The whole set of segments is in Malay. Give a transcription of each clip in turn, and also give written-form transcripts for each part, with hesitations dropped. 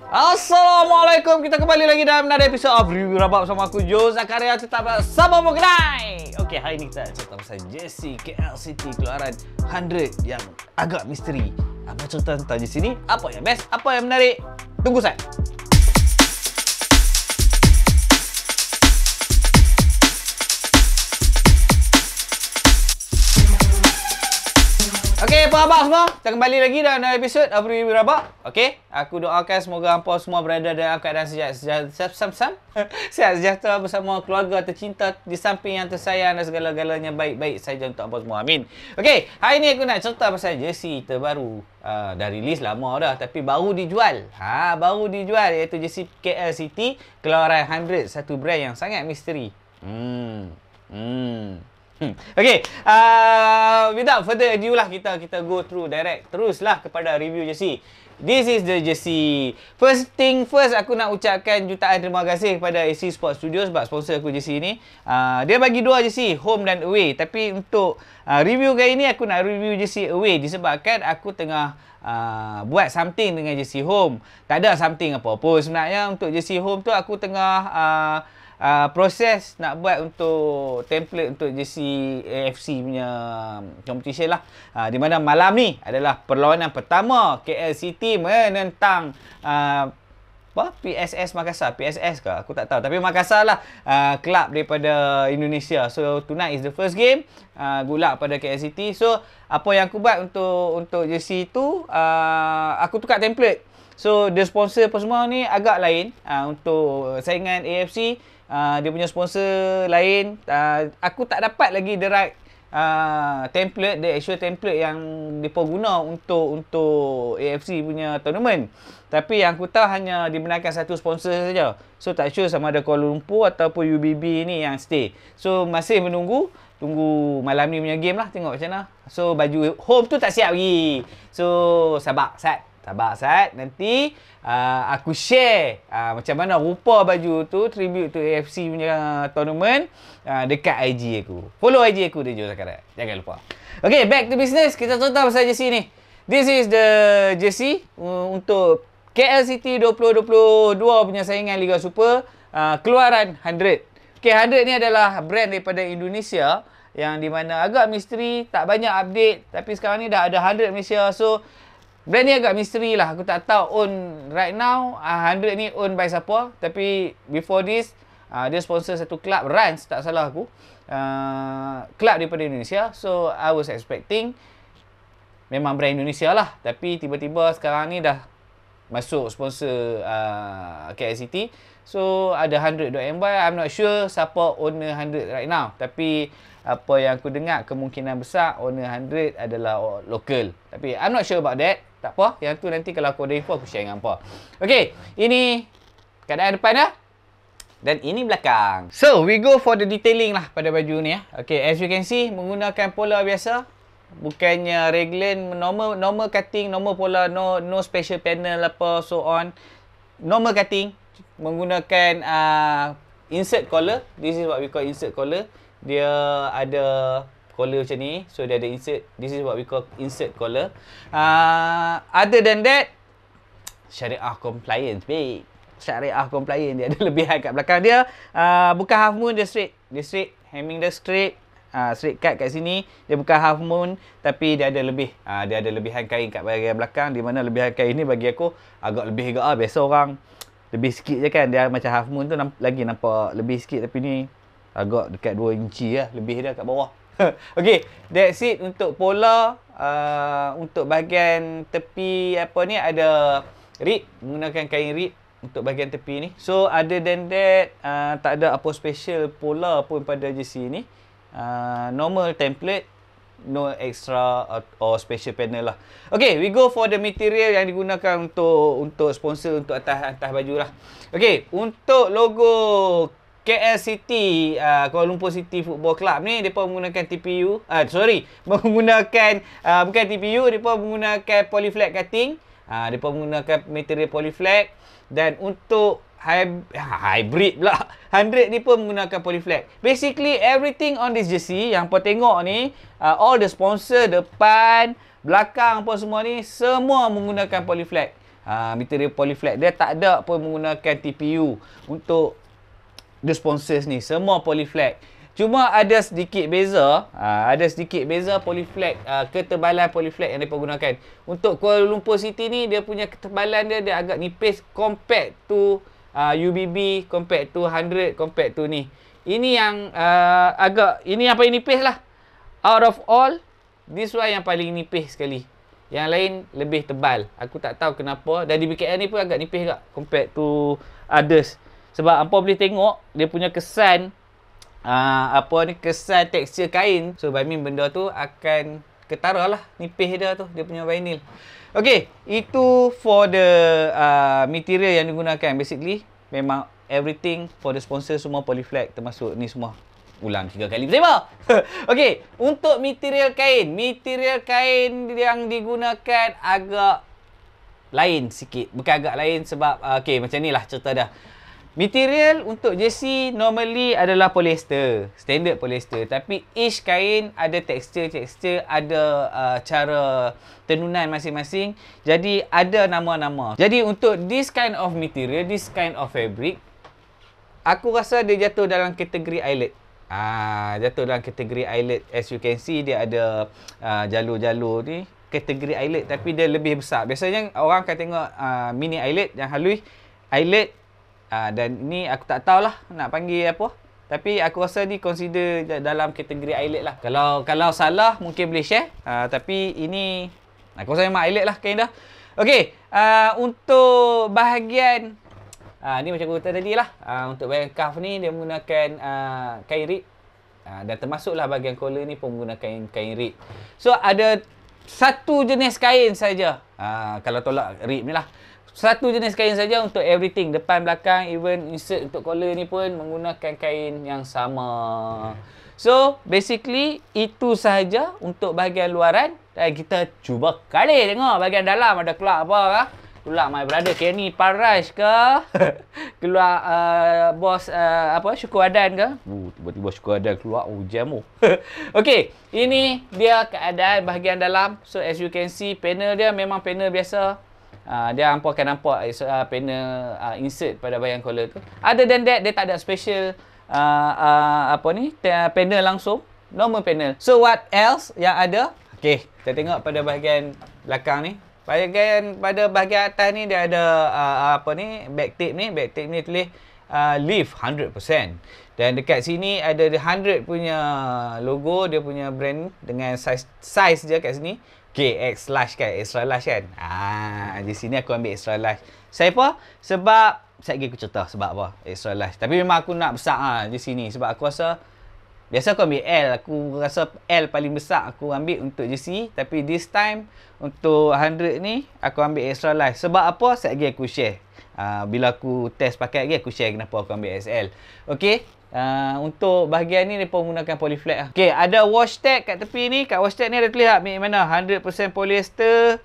Assalamualaikum, kita kembali lagi dalam another episode of Review Rabak bersama aku Joe Zakaria, tetap bersama Mogenai. Okey, hari ni kita cerita pasal Jersey KL City keluaran 100 yang agak misteri. Apa cerita tentang Jersey ni? Apa yang best? Apa yang menarik? Tunggu saya. Okey, apa khabar semua? Kita kembali lagi dalam episod of Review Rabak. Okey, aku doakan semoga hampa semua berada dalam keadaan sehat sejahtera bersama keluarga tercinta di samping yang tersayang dan segala-galanya baik-baik saja untuk hampa semua. Amin. Okey, hari ni aku nak cerita pasal jersey terbaru. Dah release lama dah tapi baru dijual. Baru dijual iaitu jersey KL City keluaran 100, satu brand yang sangat misteri. Okay, without further ado lah, kita go through direct teruslah kepada review jersey. This is the jersey. First thing first, aku nak ucapkan jutaan terima kasih kepada AC Sport Studio sebab sponsor aku jersey ni. Dia bagi dua jersey, home dan away. Tapi untuk review kali ni aku nak review jersey away disebabkan aku tengah buat something dengan jersey home. Tak ada something apa-apa sebenarnya. Untuk jersey home tu aku tengah proses nak buat untuk template untuk jersey AFC punya competition lah. Di mana malam ni adalah perlawanan pertama KL City menentang PSS Makassar. PSS ke? Aku tak tahu. Tapi Makassar lah, kelab daripada Indonesia. So tonight is the first game. Good luck pada KL City. So apa yang aku buat untuk jersey tu, aku tukar template. So dia sponsor apa semua ni agak lain. Untuk saingan AFC, dia punya sponsor lain. Aku tak dapat lagi the right template, the actual template yang mereka guna untuk AFC punya tournament. Tapi yang aku tahu hanya dibenarkan satu sponsor saja. So tak sure sama ada Kuala Lumpur ataupun UBB ni yang stay. So masih tunggu malam ni punya game lah, tengok macam mana. So baju home tu tak siap lagi. So sabar Sat, nanti aku share macam mana rupa baju tu tribute to AFC punya tournament dekat IG aku. Follow IG aku dia Joe Zakaria. Jangan lupa. Okay, back to business. Kita cerita pasal jersey ni. This is the jersey untuk KL City 2022 punya saingan Liga Super, keluaran 100. Okay, 100 ni adalah brand daripada Indonesia yang di mana agak misteri, tak banyak update, tapi sekarang ni dah ada 100 Malaysia. So brand ni agak misteri lah. Aku tak tahu own right now 100 ni own by siapa. Tapi before this, dia sponsor satu club, Rans, tak salah aku. Club daripada Indonesia. So I was expecting memang brand Indonesia lah. Tapi tiba-tiba sekarang ni dah masuk sponsor KL City. So ada 100.my. I'm not sure siapa owner 100 right now. Tapi apa yang aku dengar, kemungkinan besar owner 100 adalah local. Tapi I'm not sure about that. Tak apa, yang tu nanti kalau aku ada info aku share dengan hampa. Okay, ini keadaan depan dah. Dan ini belakang. So, we go for the detailing lah pada baju ni. Okay, as you can see, menggunakan pola biasa. Bukannya raglan, normal cutting, normal pola, no special panel apa, so on. Normal cutting. Menggunakan insert collar. This is what we call insert collar. Dia ada collar macam ni. So dia ada insert. This is what we call insert collar. Other than that, syariah compliance, babe. Syariah compliance. Dia ada lebihan kat belakang dia. Bukan half moon, dia straight. Dia straight. Hemming dia straight. Straight cut kat sini. Dia bukan half moon, tapi dia ada lebih. Dia ada lebihan kain kat bahagian belakang. Di mana lebihan kain ni bagi aku agak lebih agak. Biasa orang lebih sikit je kan. Dia macam half moon tu lagi nampak lebih sikit. Tapi ni agak dekat 2 inci lah. Lebih dia kat bawah. Okay, that's it untuk pola. Untuk bahagian tepi apa ni ada rib, menggunakan kain rib untuk bahagian tepi ni. So other than that, tak ada apa special pola pun pada jersey ni. Normal template, no extra or special panel lah. Okay, we go for the material yang digunakan untuk sponsor untuk atas baju lah. Okay, untuk logo KL City, Kuala Lumpur City Football Club ni, mereka menggunakan TPU. Menggunakan bukan TPU, mereka menggunakan polyflag cutting. Mereka menggunakan material polyflag. Dan untuk hybrid pula, 100 ni pun menggunakan polyflag. Basically everything on this jersey yang kau tengok ni, all the sponsor depan, belakang apa semua ni, semua menggunakan polyflag. material polyflex. Dia tak ada pun menggunakan TPU untuk the sponsors ni. Semua polyflex. Cuma ada sedikit beza, polyflex, ketebalan polyflex yang mereka gunakan. Untuk Kuala Lumpur City ni, dia punya ketebalan dia agak nipis compared to UBB, compared to 100, compared to ni. Ini yang ini yang paling nipis lah. Out of all, this one yang paling nipis sekali. Yang lain lebih tebal. Aku tak tahu kenapa. Dan di BKL ni pun agak nipis juga compared to others. Sebab hampa boleh tengok dia punya kesan kesan tekstur kain. So by mean benda tu akan ketara lah nipis dia tu, dia punya vinyl. Okay, itu for the material yang digunakan. Basically memang everything for the sponsor semua polyflex, termasuk ni semua. Ulang 3 kali bersama. Okay, untuk material kain yang digunakan agak lain sikit. Bukan agak lain sebab okay, macam ni lah cerita dah. Material untuk jersey normally adalah polyester, standard polyester. Tapi each kain ada tekstur, ada cara tenunan masing-masing. Jadi ada nama-nama. Jadi untuk this kind of material, this kind of fabric, aku rasa dia jatuh dalam kategori eyelet. Jatuh dalam kategori eyelet. As you can see, dia ada jalur-jalur ni. Kategori eyelet tapi dia lebih besar. Biasanya orang akan tengok mini eyelet yang halus, eyelet. Dan ni aku tak tahulah nak panggil apa. Tapi aku rasa ni consider dalam kategori eyelet lah. Kalau salah mungkin boleh share. Tapi ini aku rasa memang eyelet lah kain dah. Okey, untuk bahagian ni macam aku kata tadi lah. Untuk bahagian cuff ni dia menggunakan kain rib. Dan termasuklah bahagian collar ni pun menggunakan kain rib. So ada satu jenis kain saja. Kalau tolak rib ni lah. Satu jenis kain saja untuk everything. Depan, belakang, even insert untuk collar ni pun menggunakan kain yang sama. So, basically, itu sahaja untuk bahagian luaran. Dan kita cuba kali tengok bahagian dalam ada keluar apa kah? Keluar my brother Kenny Paraj ke? Keluar bos Syukur Adan ke? Tiba-tiba Syukur Adan keluar. Jam. Okay, ini dia keadaan bahagian dalam. So, as you can see, panel dia memang panel biasa. Dia hampa akan nampak panel insert pada bahagian collar tu. Other than that, dia tak ada special panel langsung. Normal panel. So what else yang ada? Okay, kita tengok pada bahagian belakang ni. Pada bahagian atas ni dia ada back tape ni. Back tape ni tulis live 100%. Dan dekat sini ada 100 punya logo, dia punya brand dengan size dia kat sini. KX large kan, extra large kan. Di sini aku ambil extra large. Sebab sekejap aku cerita sebab apa extra large. Tapi memang aku nak besar di sini sebab aku rasa biasa aku ambil L. Aku rasa L paling besar aku ambil untuk jersey. Tapi this time untuk 100 ni aku ambil extra large. Sebab apa? Sekejap aku share. Bila aku test pakai lagi aku share kenapa aku ambil XL. Okey. Untuk bahagian ni mereka menggunakan polyflex. Okey, ada wash tag kat tepi ni. Kat wash tag ni ada tulis make mana 100% polyester.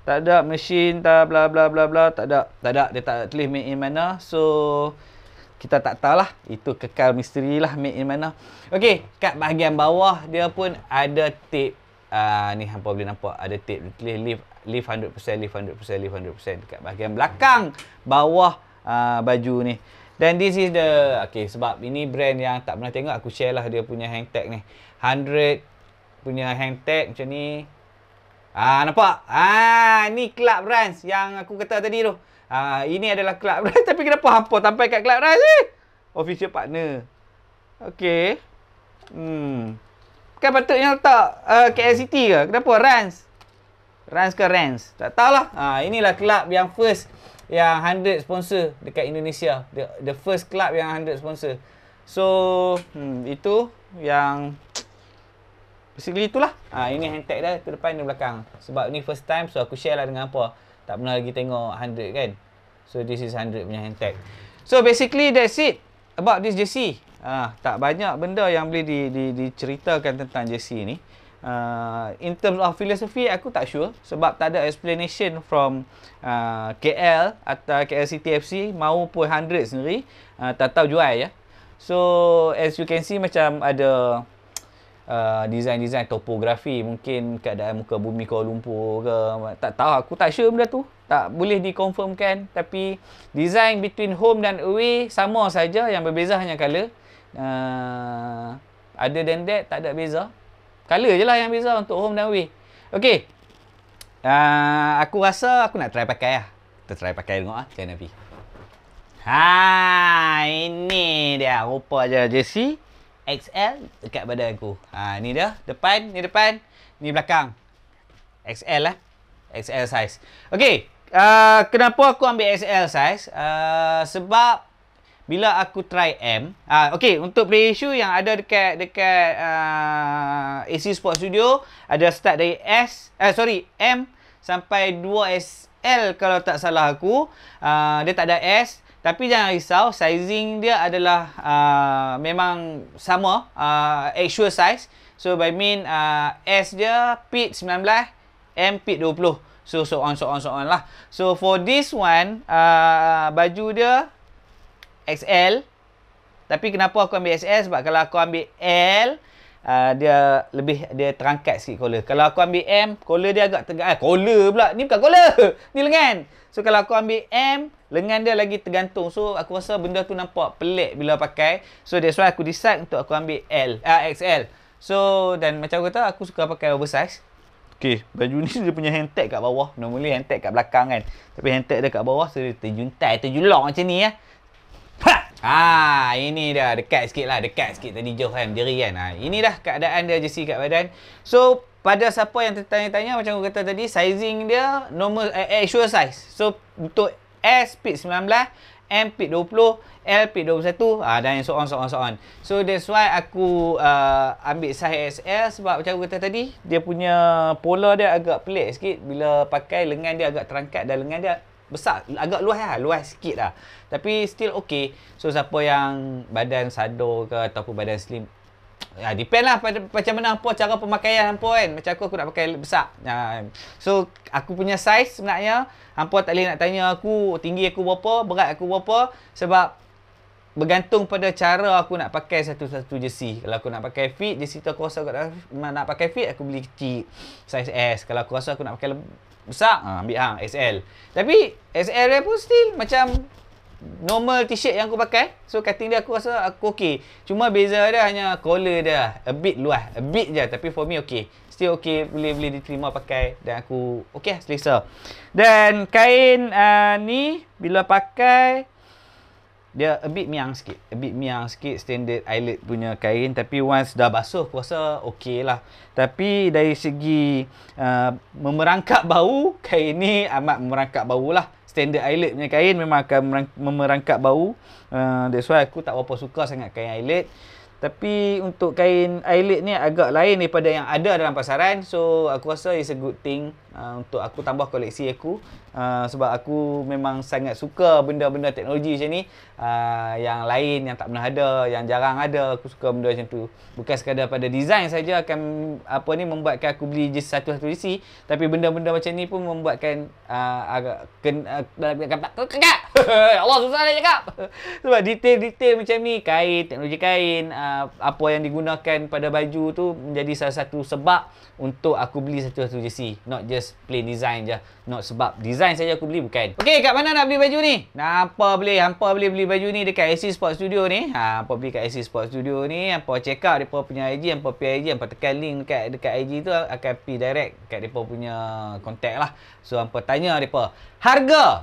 Tak ada mesin, tak bla bla bla bla, tak ada. Dia tak tulis make in mana. So kita tak tahulah. Itu kekal misteri lah make in mana. Okey, kat bahagian bawah dia pun ada tape. Ni hampa boleh nampak ada tape dia tulis live 100%, live 100%, live 100% dekat bahagian belakang bawah baju ni. Dan this is the sebab ini brand yang tak pernah tengok, aku share lah dia punya hang tag ni. 100 punya hang tag macam ni. Nampak? Ni Club Rans yang aku kata tadi tu. Ini adalah Club Rans tapi kenapa hampa sampai kat Club Rans ni? Official partner. Okey. Kan patutnya letak KL City ke? Kenapa Rans? Rans ke Rans? Tak tahulah. Inilah club yang first yang 100 sponsor dekat Indonesia. The first club yang 100 sponsor. So, itu yang basically itulah. Ini hand tag dah ke depan dan belakang. Sebab ni first time so aku share lah dengan apa. Tak pernah lagi tengok 100 kan. So this is 100 punya hand tag. So basically that's it about this jersey. Tak banyak benda yang boleh diceritakan tentang jersey ni. In terms of philosophy, aku tak sure sebab tak ada explanation from KL atau KL City FC maupun 100 sendiri. Tak tahu jual ya. So as you can see macam ada design-design topografi, mungkin keadaan muka bumi Kuala Lumpur ke, tak tahu, aku tak sure benda tu, tak boleh dikonfirmkan. Tapi design between home dan away sama saja, yang berbeza hanya colour. Other than that tak ada beza, colour je lah yang beza untuk home dan away. Ok, aku rasa aku nak try pakai lah. Kita try pakai tengok lah macam mana pergi. Ini dia rupa je jersey XL dekat badan aku. Ni dia depan, ni belakang. XL lah. XL size. Okey, kenapa aku ambil XL size? Sebab bila aku try M, okey, untuk play issue yang ada dekat AC Sport Studio ada start dari M sampai 2SL kalau tak salah aku. Dia tak ada S. Tapi jangan risau, sizing dia adalah memang sama, actual size. So by mean S dia fit 19, M fit 20. So on lah. So for this one, baju dia XL. Tapi kenapa aku ambil XL? Sebab kalau aku ambil L, dia terangkat sikit collar. Kalau aku ambil M, collar dia agak tegak. Collar pula. Ni bukan collar. Ni lengan. So kalau aku ambil M, lengan dia lagi tergantung. So aku rasa benda tu nampak pelik bila pakai. So that's why aku decide untuk aku ambil XL. So dan macam aku kata, aku suka pakai oversize. Okay, baju ni dia punya hand tag kat bawah. Normally hand tag kat belakang kan. Tapi hand tag dia kat bawah, so dia terjulak macam ni ya. Ini dah dekat sikit lah. Dekat sikit tadi jauh kan, jeri kan. Ini dah keadaan dia jersey kat badan. So pada siapa yang tertanya-tanya, macam aku kata tadi, sizing dia normal, actual size. So untuk S fit 19, M fit 20, L fit 21, dan so on. So that's why aku ambil size XL. Sebab macam aku kata tadi, dia punya pola dia agak pelik sikit. Bila pakai, lengan dia agak terangkat dan lengan dia besar, agak luas sikit lah. Tapi still okay. So siapa yang badan sado ke ataupun badan slim, depend lah macam mana hampa cara pemakaian hampa kan. Macam aku nak pakai besar. So aku punya size sebenarnya, hampa tak boleh nak tanya aku tinggi aku berapa, berat aku berapa. Sebab bergantung pada cara aku nak pakai satu-satu jersey. Kalau aku nak pakai fit, jersey tu aku rasa aku nak pakai fit, aku beli kecil, size S. Kalau aku rasa aku nak pakai besar, ambil XL. Tapi XL dia pun still macam normal t-shirt yang aku pakai. So cutting dia aku rasa aku okey. Cuma beza dia hanya collar dia a bit luas, a bit je. Tapi for me okey, still okey, boleh diterima pakai dan aku okey, selesa. Dan kain ni bila pakai dia a bit miang sikit, standard eyelet punya kain. Tapi once dah basuh aku rasa okey lah. Tapi dari segi memerangkap bau, kain ni amat memerangkap bau lah. Standard eyelet punya kain memang akan memerangkap bau. That's why aku tak berapa suka sangat kain eyelet. Tapi untuk kain eyelet ni agak lain daripada yang ada dalam pasaran. So aku rasa it's a good thing untuk aku tambah koleksi aku. Sebab aku memang sangat suka benda-benda teknologi macam ni. Yang lain yang tak pernah ada, yang jarang ada. Aku suka benda macam tu. Bukan sekadar pada design saja akan membuatkan aku beli satu-satu jersey. Tapi benda-benda macam ni pun membuatkan agak Allah, susah nak cakap. Sebab detail-detail macam ni, kain, teknologi kain, apa yang digunakan pada baju tu menjadi salah satu sebab untuk aku beli satu-satu jersey. Not just plain design je. Not sebab design saja aku beli, bukan. Okey, kat mana nak beli baju ni? Hampa boleh beli baju ni dekat AC Sport Studio ni. Hampa beli kat AC Sport Studio ni, hampa check out depa punya IG, hampa pergi IG, hampa tekan link dekat IG tu akan pergi direct kat depa punya contact lah. So hampa tanya depa, harga.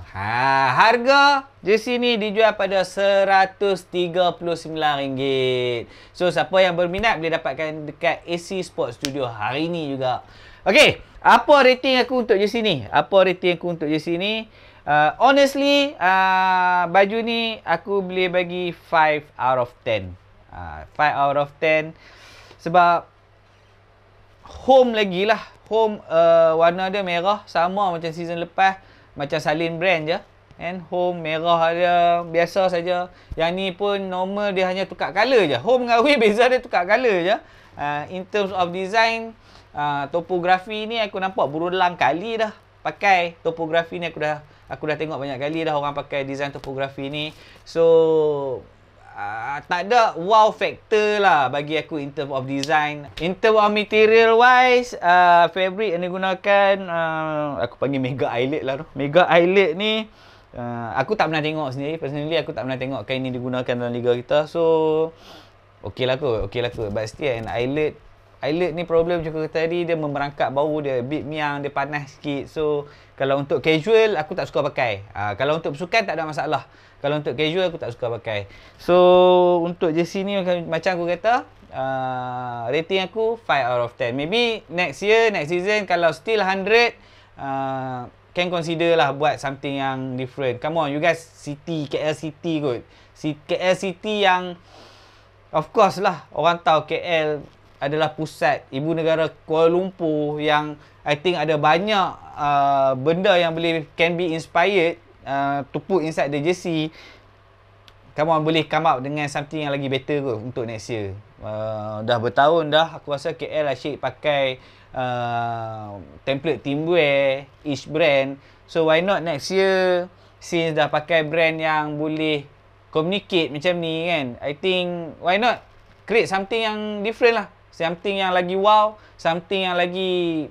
Harga jersey ni dijual pada RM139. So siapa yang berminat boleh dapatkan dekat AC Sport Studio hari ni juga. Okey, apa rating aku untuk jersey ni? Honestly, baju ni aku boleh bagi 5 out of 10. 5 out of 10 sebab home lagi lah. Home warna dia merah sama macam season lepas, macam salin brand je. And home merah dia biasa saja. Yang ni pun normal, dia hanya tukar colour je. Home dengan away beza dia tukar colour je. In terms of design, topografi ni aku nampak berulang kali dah pakai. Topografi ni aku dah tengok banyak kali dah orang pakai design topografi ni. So tak ada wow factor lah bagi aku in term of design. In term of material wise, fabric yang digunakan, aku panggil Mega Eyelet lah tu. Mega Eyelet ni, aku tak pernah tengok sendiri. Personally, aku tak pernah tengok kain ni digunakan dalam liga kita. So, okey lah kot. But still, Eyelet ni problem macam aku kata tadi, dia memerangkap bau dia, bit miang, dia panas sikit. So, kalau untuk casual, aku tak suka pakai. Kalau untuk bersukan, tak ada masalah. Kalau untuk casual, aku tak suka pakai. So, untuk jersey ni, macam aku kata, rating aku 5 out of 10. Maybe next season, kalau still 100, can consider lah buat something yang different. Come on, you guys, KL City kot. KL City yang, of course lah, orang tahu KL adalah pusat ibu negara Kuala Lumpur, yang I think ada banyak benda yang can be inspired to put inside the jersey. Come on, boleh come up dengan something yang lagi better kot untuk next year. Dah bertahun dah aku rasa KL asyik pakai template teamwear each brand. So why not next year, since dah pakai brand yang boleh communicate macam ni kan, I think why not create something yang different lah. Something yang lagi wow, something yang lagi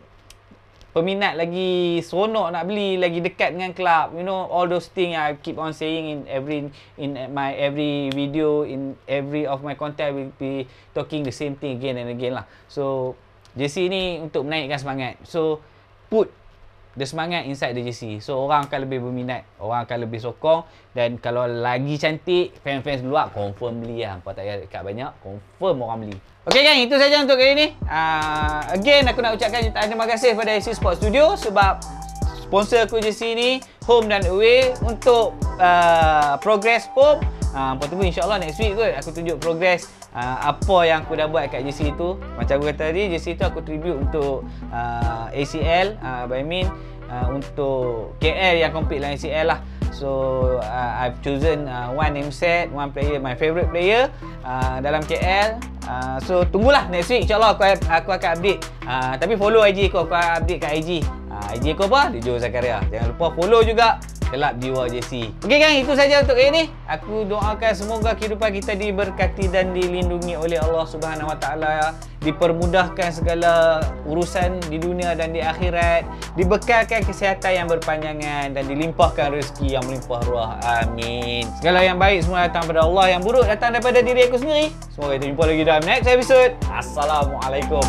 peminat lagi seronok nak beli, lagi dekat dengan club. You know, all those things I keep on saying in my every video, in every of my content, I will be talking the same thing again and again lah. So, jersey ni untuk menaikkan semangat. So, put the semangat inside the jersey. So, orang akan lebih berminat, orang akan lebih sokong. Dan kalau lagi cantik, fans-fans luar confirm beli lah. Hampa tak payah dekat banyak, confirm orang beli. Okay gang, itu saja untuk kali ni. Again, aku nak ucapkan jutaan terima kasih kepada AC Sports Studio sebab sponsor aku jersey ni, home dan away, untuk progress home. Apa tunggu insyaAllah next week kot aku tunjuk progress apa yang aku dah buat kat jersey tu. Macam aku kata tadi, jersey tu aku tribute untuk ACL, by mean untuk KL yang compete dalam ACL lah. So I've chosen one name set, one player, my favourite player dalam KL. So tunggulah next week insyaAllah aku akan update. Tapi follow IG aku akan update kat IG. IG aku apa? Dijo Zakaria. Jangan lupa follow juga Kelab Jiwa JC. Okey gang, itu saja untuk hari ini. Aku doakan semoga kehidupan kita diberkati dan dilindungi oleh Allah Subhanahu Wa Taala, dipermudahkan segala urusan di dunia dan di akhirat, dibekalkan kesihatan yang berpanjangan dan dilimpahkan rezeki yang melimpah ruah. Amin. Segala yang baik semua datang daripada Allah, yang buruk datang daripada diri aku sendiri. Semoga kita jumpa lagi dalam next episode. Assalamualaikum.